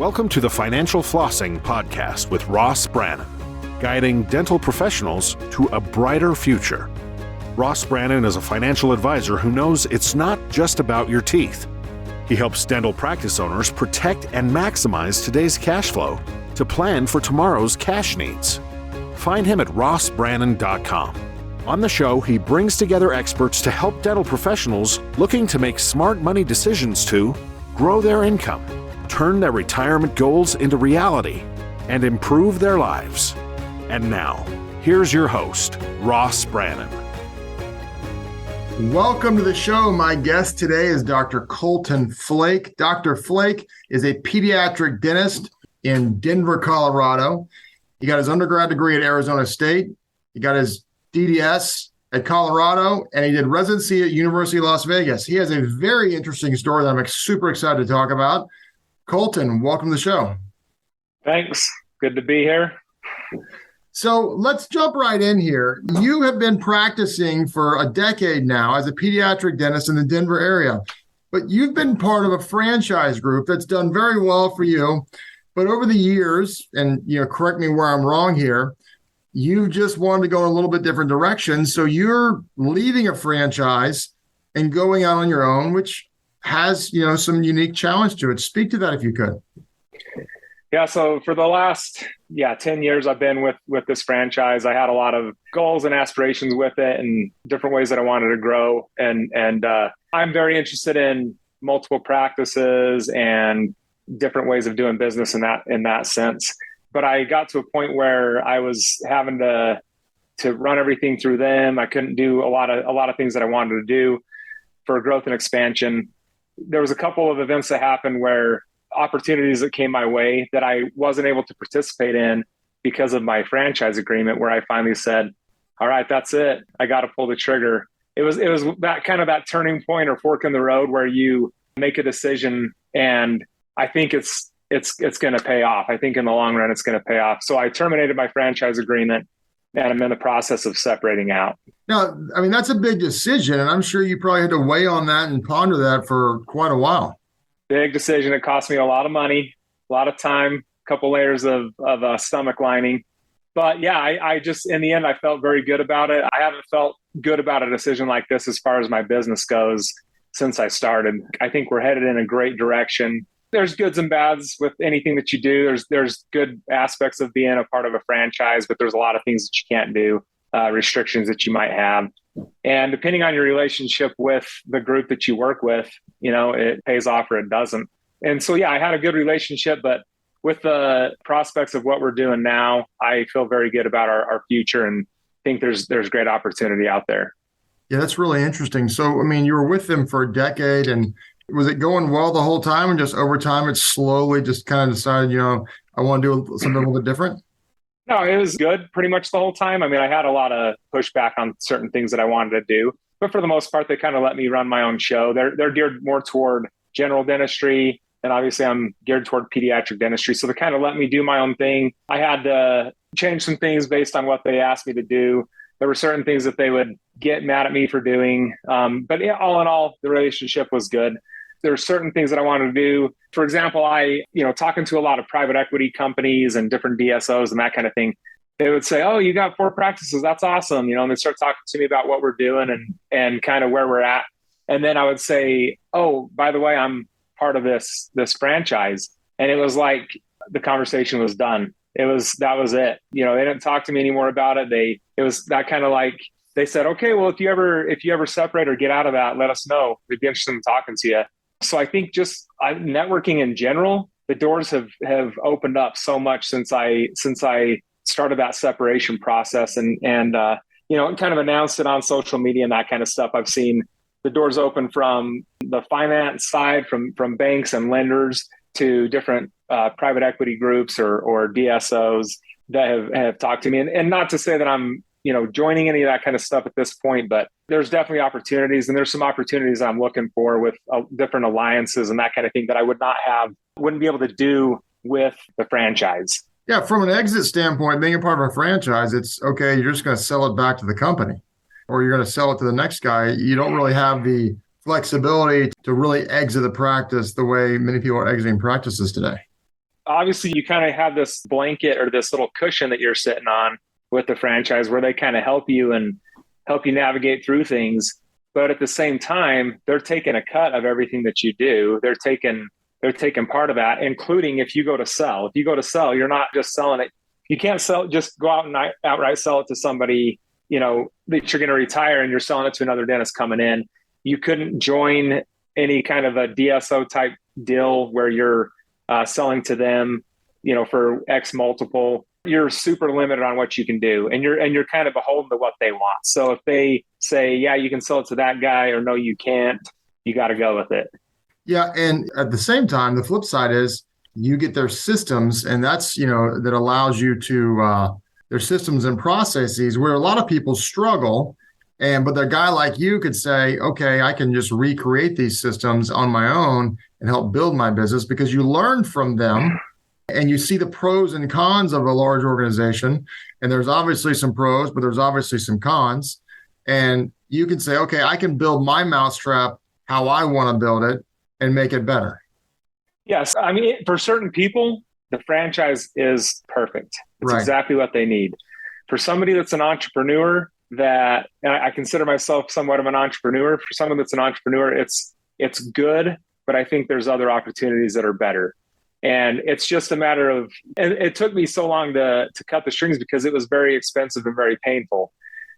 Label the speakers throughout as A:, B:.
A: Welcome to the Financial Flossing Podcast with Ross Brannan, guiding dental professionals to a brighter future. Ross Brannan is a financial advisor who knows it's not just about your teeth. He helps dental practice owners protect and maximize today's cash flow to plan for tomorrow's cash needs. Find him at rossbrannan.com. On the show, he brings together experts to help dental professionals looking to make smart money decisions to grow their income, turn their retirement goals into reality, and improve their lives. And now, here's your host, Ross Brannan.
B: Welcome to the show. My guest today is Dr. Colton Flake. Dr. Flake is a pediatric dentist in Denver, Colorado. He got his undergrad degree at Arizona State. He got his DDS at Colorado, and he did residency at University of Las Vegas. He has a very interesting story that I'm super excited to talk about. Colton, welcome to the show.
C: Thanks. Good to be here.
B: So let's jump right in here. You have been practicing for a decade now as a pediatric dentist in the Denver area, but you've been part of a franchise group that's done very well for you. But over the years, and correct me where I'm wrong here, you just wanted to go in a little bit different direction. So you're leaving a franchise and going out on your own, which has, some unique challenge to it. Speak to that if you could.
C: Yeah. So for the last, 10 years I've been with this franchise. I had a lot of goals and aspirations with it and different ways that I wanted to grow. And I'm very interested in multiple practices and different ways of doing business in that sense. But I got to a point where I was having to run everything through them. I couldn't do a lot of things that I wanted to do for growth and expansion. There was a couple of events that happened where opportunities that came my way that I wasn't able to participate in because of my franchise agreement, where I finally said, all right, that's it. I got to pull the trigger. It was that kind of that turning point or fork in the road where you make a decision, and I think it's going to pay off. I think in the long run, it's going to pay off. So I terminated my franchise agreement, and I'm in the process of separating out.
B: Now, that's a big decision, and I'm sure you probably had to weigh on that and ponder that for quite a while.
C: Big decision. It cost me a lot of money, a lot of time, a couple layers of stomach lining. But yeah, I just, in the end, I felt very good about it. I haven't felt good about a decision like this as far as my business goes since I started. I think we're headed in a great direction. There's goods and bads with anything that you do. There's good aspects of being a part of a franchise, but there's a lot of things that you can't do, restrictions that you might have. And depending on your relationship with the group that you work with, it pays off or it doesn't. And so, I had a good relationship, but with the prospects of what we're doing now, I feel very good about our future and think there's great opportunity out there.
B: Yeah, that's really interesting. So, you were with them for a decade, and was it going well the whole time, and just over time it slowly just kind of decided, I want to do something a little bit different?
C: No, it was good pretty much the whole time. I had a lot of pushback on certain things that I wanted to do, but for the most part, they kind of let me run my own show. They're geared more toward general dentistry, and obviously I'm geared toward pediatric dentistry. So they kind of let me do my own thing. I had to change some things based on what they asked me to do. There were certain things that they would get mad at me for doing. But all in all, the relationship was good. There are certain things that I wanted to do. For example, talking to a lot of private equity companies and different DSOs and that kind of thing, they would say, oh, you got 4 practices. That's awesome. And they start talking to me about what we're doing and kind of where we're at. And then I would say, oh, by the way, I'm part of this franchise. And it was like the conversation was done. That was it. They didn't talk to me anymore about it. It was that kind of like, they said, okay, well, if you ever separate or get out of that, let us know. We'd be interested in talking to you. So I think just networking in general, the doors have opened up so much since I started that separation process and kind of announced it on social media and that kind of stuff. I've seen the doors open from the finance side, from banks and lenders to different private equity groups or DSOs that have talked to me. And not to say that I'm joining any of that kind of stuff at this point, but there's definitely opportunities, and there's some opportunities I'm looking for with different alliances and that kind of thing that I wouldn't be able to do with the franchise.
B: Yeah, from an exit standpoint, being a part of a franchise, it's okay, you're just going to sell it back to the company, or you're going to sell it to the next guy. You don't really have the flexibility to really exit the practice the way many people are exiting practices today.
C: obviously you kind of have this blanket or this little cushion that you're sitting on with the franchise where they kind of help you navigate through things. But at the same time, they're taking a cut of everything that you do. They're taking part of that, including if you go to sell. If you go to sell, you're not just selling it. You can't just go out and outright sell it to somebody, that you're going to retire and you're selling it to another dentist coming in. You couldn't join any kind of a DSO type deal where you're selling to them, for X multiple. You're super limited on what you can do, and you're kind of beholden to what they want. So if they say, yeah, you can sell it to that guy, or no, you can't, you got to go with it.
B: Yeah. And at the same time, the flip side is you get their systems, and that's, that allows you to, their systems and processes where a lot of people struggle. But a guy like you could say, okay, I can just recreate these systems on my own and help build my business, because you learn from them and you see the pros and cons of a large organization. And there's obviously some pros, but there's obviously some cons. And you can say, okay, I can build my mousetrap how I want to build it and make it better.
C: Yes. I mean, for certain people, the franchise is perfect. It's exactly what they need. For somebody that's an entrepreneur, that I consider myself somewhat of an entrepreneur. For someone that's an entrepreneur, it's good, but I think there's other opportunities that are better. And it's just a matter of, and it took me so long to cut the strings because it was very expensive and very painful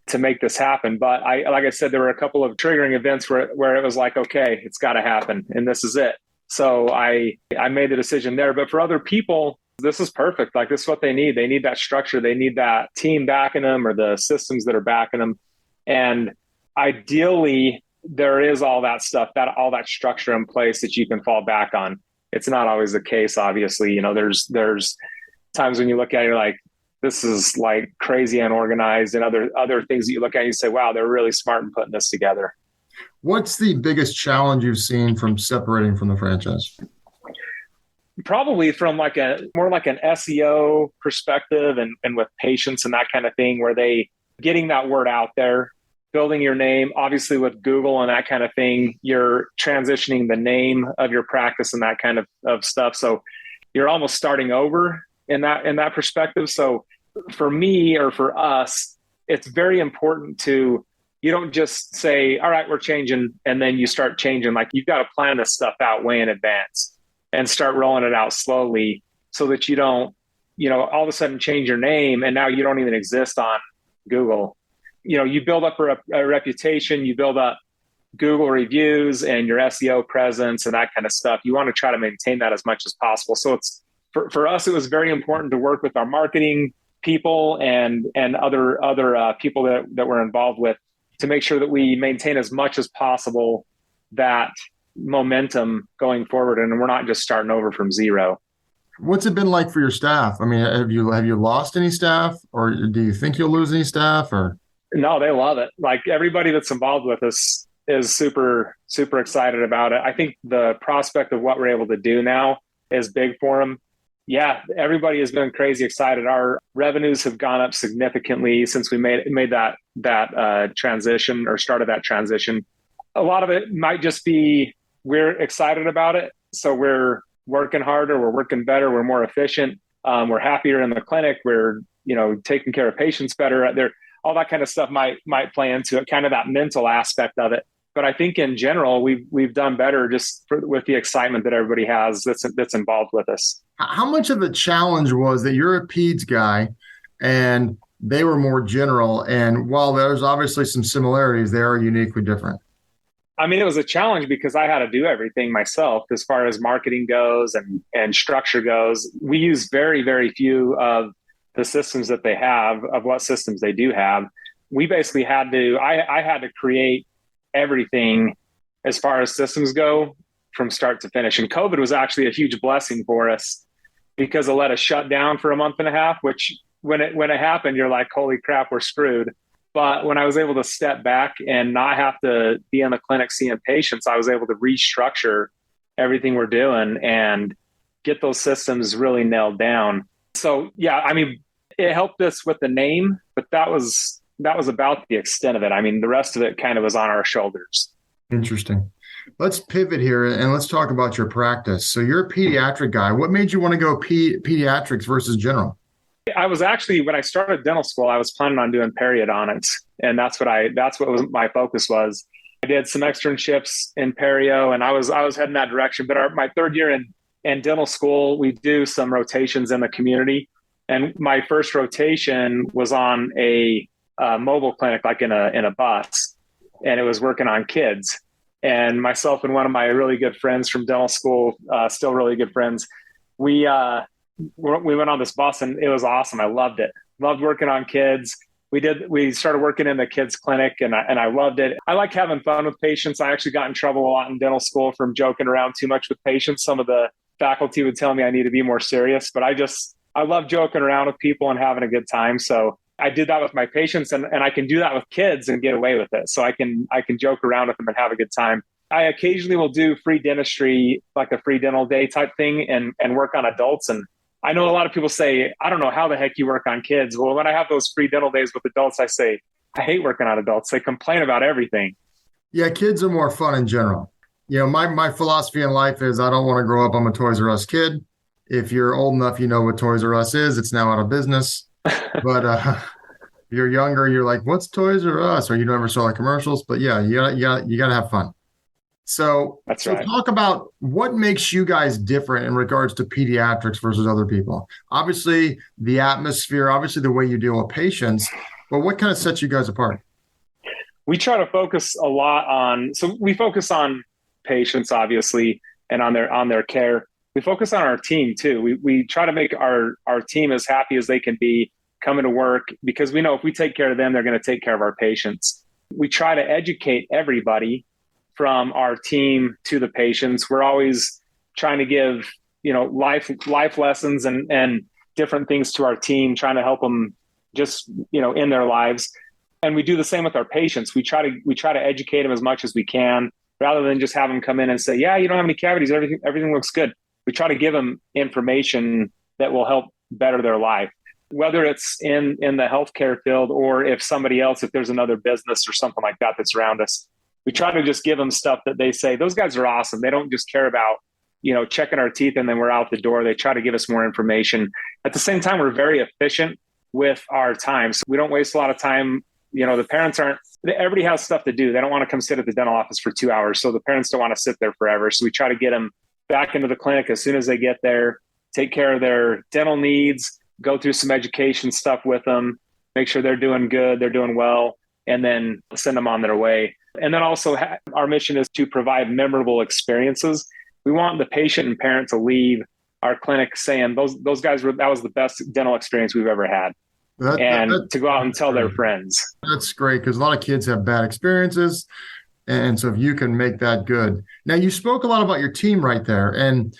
C: to make this happen. But like I said, there were a couple of triggering events where it was like, okay, it's got to happen, and this is it. So I made the decision there. But for other people, this is perfect. Like, this is what they need. They need that structure. They need that team backing them, or the systems that are backing them. And ideally, there is all that stuff, all that structure in place that you can fall back on. It's not always the case, obviously. There's times when you look at it, you're like, this is like crazy unorganized, and other things that you look at and you say, wow, they're really smart in putting this together.
B: What's the biggest challenge you've seen from separating from the franchise?
C: Probably from more like an SEO perspective and with patients and that kind of thing, where they getting that word out there, building your name. Obviously with Google and that kind of thing, you're transitioning the name of your practice and that kind of stuff. So you're almost starting over in that perspective. So for me, or for us, it's very important you don't just say, all right, we're changing, and then you start changing. Like, you've got to plan this stuff out way in advance and start rolling it out slowly, so that you don't, all of a sudden change your name and now you don't even exist on Google. You build up a reputation, you build up Google reviews and your SEO presence and that kind of stuff. You want to try to maintain that as much as possible. So it's for us, it was very important to work with our marketing people and other people that we're involved with, to make sure that we maintain as much as possible that momentum going forward, and we're not just starting over from zero.
B: What's it been like for your staff? I mean, have you lost any staff, or do you think you'll lose any staff? Or
C: no, they love it. Like, everybody that's involved with us is super, super excited about it. I think the prospect of what we're able to do now is big for them. Yeah, everybody has been crazy excited. Our revenues have gone up significantly since we made that transition, or started that transition. A lot of it might just be we're excited about it, so we're working harder, we're working better, we're more efficient, we're happier in the clinic, we're taking care of patients better. All that kind of stuff might play into it, kind of that mental aspect of it. But I think in general, we've done better just with the excitement that everybody has that's involved with us.
B: How much of the challenge was that you're a peds guy and they were more general, and while there's obviously some similarities, they are uniquely different?
C: I mean, it was a challenge because I had to do everything myself as far as marketing goes and structure goes. We use very, very few of the systems that they have, of what systems they do have. We basically I had to create everything as far as systems go from start to finish. And COVID was actually a huge blessing for us, because it let us shut down for a month and a half, which when it happened, you're like, holy crap, we're screwed. But when I was able to step back and not have to be in the clinic seeing patients, I was able to restructure everything we're doing and get those systems really nailed down. So yeah, I mean, it helped us with the name, but that was about the extent of it. I mean, the rest of it kind of was on our shoulders.
B: Interesting. Let's pivot here and let's talk about your practice. So you're a pediatric guy. What made you want to go pediatrics versus general?
C: I was actually, when I started dental school, I was planning on doing periodontics. And that's what was my focus was. I did some externships in perio and I was heading that direction. But my third year in dental school, we do some rotations in the community. And my first rotation was on a mobile clinic, like in a bus, and it was working on kids. And myself and one of my really good friends from dental school, still really good friends, we went on this bus and it was awesome. I loved it. Loved working on kids. We started working in the kids clinic and I loved it. I like having fun with patients. I actually got in trouble a lot in dental school from joking around too much with patients. Some of the faculty would tell me I need to be more serious, but I love joking around with people and having a good time. So I did that with my patients and I can do that with kids and get away with it. So I can joke around with them and have a good time. I occasionally will do free dentistry, like a free dental day type thing and work on adults. And I know a lot of people say, I don't know how the heck you work on kids. Well, when I have those free dental days with adults, I say, I hate working on adults. They complain about everything.
B: Yeah, kids are more fun in general. You know, my philosophy in life is I don't want to grow up, I'm a Toys R Us kid. If you're old enough, you know what Toys R Us is. It's now out of business. But if you're younger, you're like, what's Toys R Us? Or you never saw the commercials. But yeah, you gotta have fun. So
C: That's right.
B: Talk about what makes you guys different in regards to pediatrics versus other people. Obviously, the atmosphere, obviously the way you deal with patients, but what kind of sets you guys apart?
C: We try to focus a lot so we focus on patients, obviously, and on their care. We focus on our team too. We try to make our team as happy as they can be coming to work because we know if we take care of them, they're going to take care of our patients. We try to educate everybody from our team to the patients. We're always trying to give, life lessons and different things to our team, trying to help them just, in their lives. And we do the same with our patients. We try to educate them as much as we can, rather than just have them come in and say, yeah, you don't have any cavities. Everything looks good. We try to give them information that will help better their life, whether it's in the healthcare field or if there's another business or something like that that's around us. We try to just give them stuff that they say, those guys are awesome. They don't just care about, checking our teeth and then we're out the door. They try to give us more information. At the same time, we're very efficient with our time. So we don't waste a lot of time. The parents everybody has stuff to do. They don't want to come sit at the dental office for 2 hours. So the parents don't want to sit there forever. So we try to get them back into the clinic as soon as they get there, take care of their dental needs, go through some education stuff with them, make sure they're doing good, they're doing well, and then send them on their way. And then also our mission is to provide memorable experiences. We want the patient and parent to leave our clinic saying those guys that was the best dental experience we've ever had. To go out and tell their friends.
B: That's great because a lot of kids have bad experiences. And so if you can make that good. Now, you spoke a lot about your team right there. And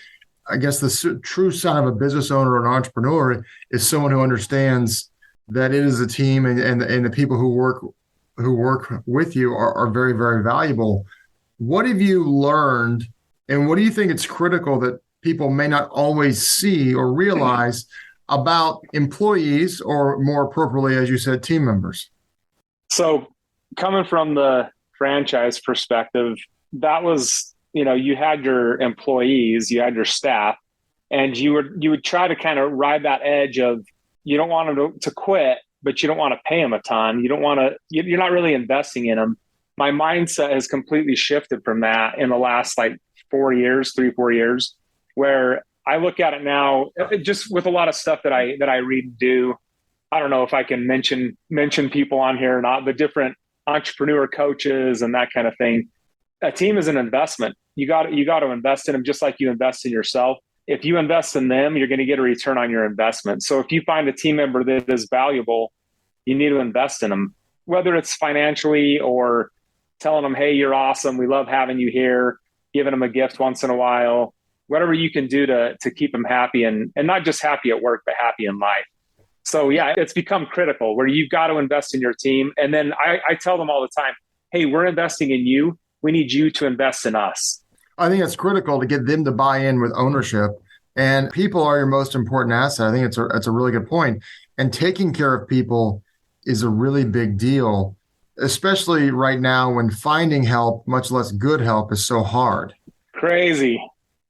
B: I guess the true sign of a business owner or an entrepreneur is someone who understands that it is a team and the people who work with you are very, very valuable. What have you learned and what do you think it's critical that people may not always see or realize about employees or more appropriately, as you said, team members? So
C: coming from the franchise perspective, that was, you had your employees, you had your staff, and you would try to kind of ride that edge of you don't want them to quit, but you don't want to pay them a ton. You're not really investing in them. My mindset has completely shifted from that in the last 3-4 years, where I look at it now just with a lot of stuff that I read and do. I don't know if I can mention people on here or not, but different entrepreneur coaches and that kind of thing. A team is an investment. You got to invest in them just like you invest in yourself. If you invest in them, you're going to get a return on your investment. So if you find a team member that is valuable, you need to invest in them, whether it's financially or telling them, hey, you're awesome. We love having you here, giving them a gift once in a while, whatever you can do to keep them happy and not just happy at work, but happy in life. So yeah, it's become critical where you've got to invest in your team. And then I tell them all the time, hey, we're investing in you. We need you to invest in us.
B: I think it's critical to get them to buy in with ownership, and people are your most important asset. I think it's a really good point. And taking care of people is a really big deal. especially right now when finding help, much less good help, is so hard.
C: Crazy.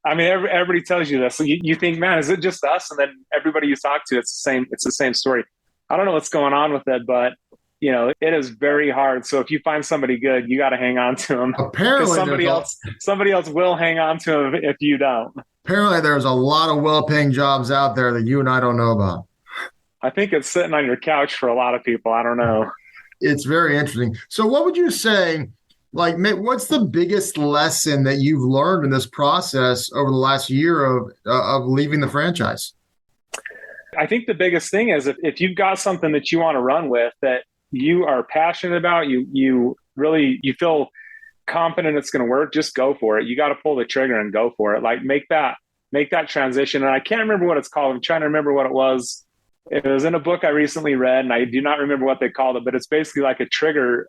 C: I mean, everybody tells you this. So you think, man, is it just us? And then everybody you talk to, it's the same story. I don't know what's going on with it, but it is very hard. So if you find somebody good, you got to hang on to them.
B: Apparently,
C: somebody else will hang on to them if you don't.
B: Apparently, there's a lot of well-paying jobs out there that you and I don't know about.
C: I think it's sitting on your couch for a lot of people. I don't know.
B: It's very interesting. So what would you say, what's the biggest lesson that you've learned in this process over the last year of leaving the franchise?
C: I think the biggest thing is if you've got something that you want to run with that you are passionate about, you feel confident it's going to work, just go for it. You got to pull the trigger and go for it. Like make that transition. And I can't remember what it's called. I'm trying to remember what it was. It was in a book I recently read, and I do not remember what they called it, but it's basically like a trigger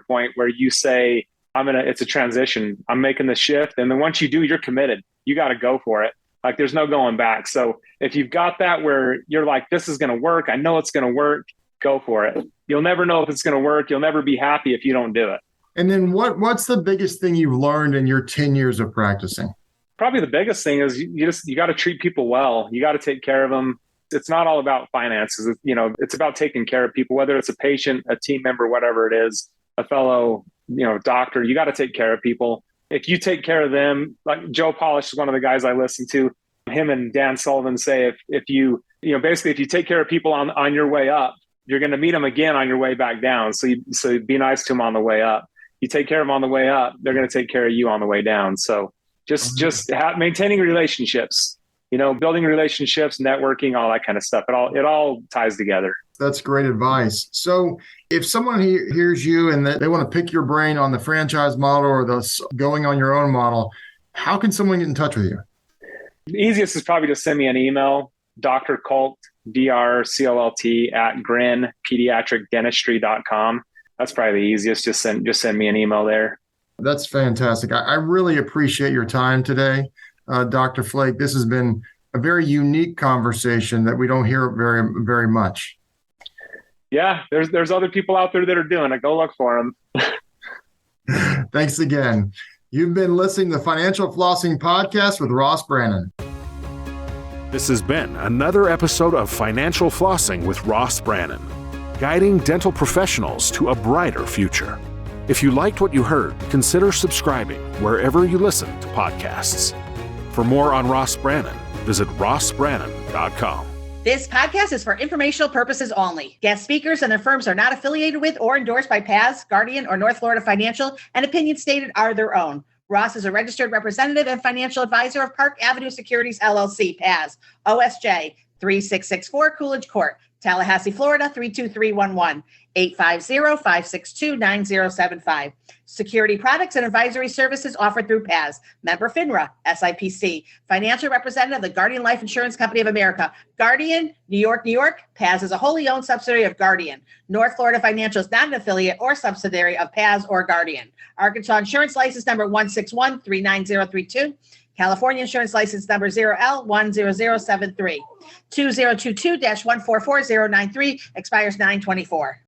C: point where you say, it's a transition. I'm making the shift. And then once you do, you're committed. You got to go for it. Like there's no going back. So if you've got that where you're like, this is going to work, I know it's going to work, go for it. You'll never know if it's going to work. You'll never be happy if you don't do it.
B: And then what's the biggest thing you've learned in your 10 years of practicing?
C: Probably the biggest thing is you got to treat people well. You got to take care of them. It's not all about finances. It's about taking care of people, whether it's a patient, a team member, whatever it is, a fellow, doctor. You got to take care of people. If you take care of them, like Joe Polish is one of the guys I listen to, him and Dan Sullivan say, if you take care of people on your way up, you're going to meet them again on your way back down. So be nice to them on the way up. You take care of them on the way up, they're going to take care of you on the way down. So just maintaining relationships, building relationships, networking, all that kind of stuff. It all ties together.
B: That's great advice. So if someone hears you and they want to pick your brain on the franchise model or the going on your own model, how can someone get in touch with you?
C: The easiest is probably to send me an email, Dr. Colt, DRCOLT @grinpediatricdentistry.com. That's probably the easiest. Just send me an email there.
B: That's fantastic. I really appreciate your time today, Dr. Flake. This has been a very unique conversation that we don't hear very, very much.
C: Yeah, there's other people out there that are doing it. Go look for them.
B: Thanks again. You've been listening to the Financial Flossing Podcast with Ross Brannon.
A: This has been another episode of Financial Flossing with Ross Brannon, guiding dental professionals to a brighter future. If you liked what you heard, consider subscribing wherever you listen to podcasts. For more on Ross Brannon, visit rossbrannon.com.
D: This podcast is for informational purposes only. Guest speakers and their firms are not affiliated with or endorsed by PAS, Guardian, or North Florida Financial, and opinions stated are their own. Ross is a registered representative and financial advisor of Park Avenue Securities, LLC, PAS, OSJ 3664 Coolidge Court, Tallahassee, Florida 32311, 850-562-9075. Security products and advisory services offered through PAS, member FINRA, SIPC, financial representative of the Guardian Life Insurance Company of America, Guardian, New York, New York. PAS is a wholly owned subsidiary of Guardian. North Florida Financial is not an affiliate or subsidiary of PAS or Guardian. Arkansas Insurance License Number 161-39032. California Insurance License Number 0L10073. 2022-144093 expires 9/24.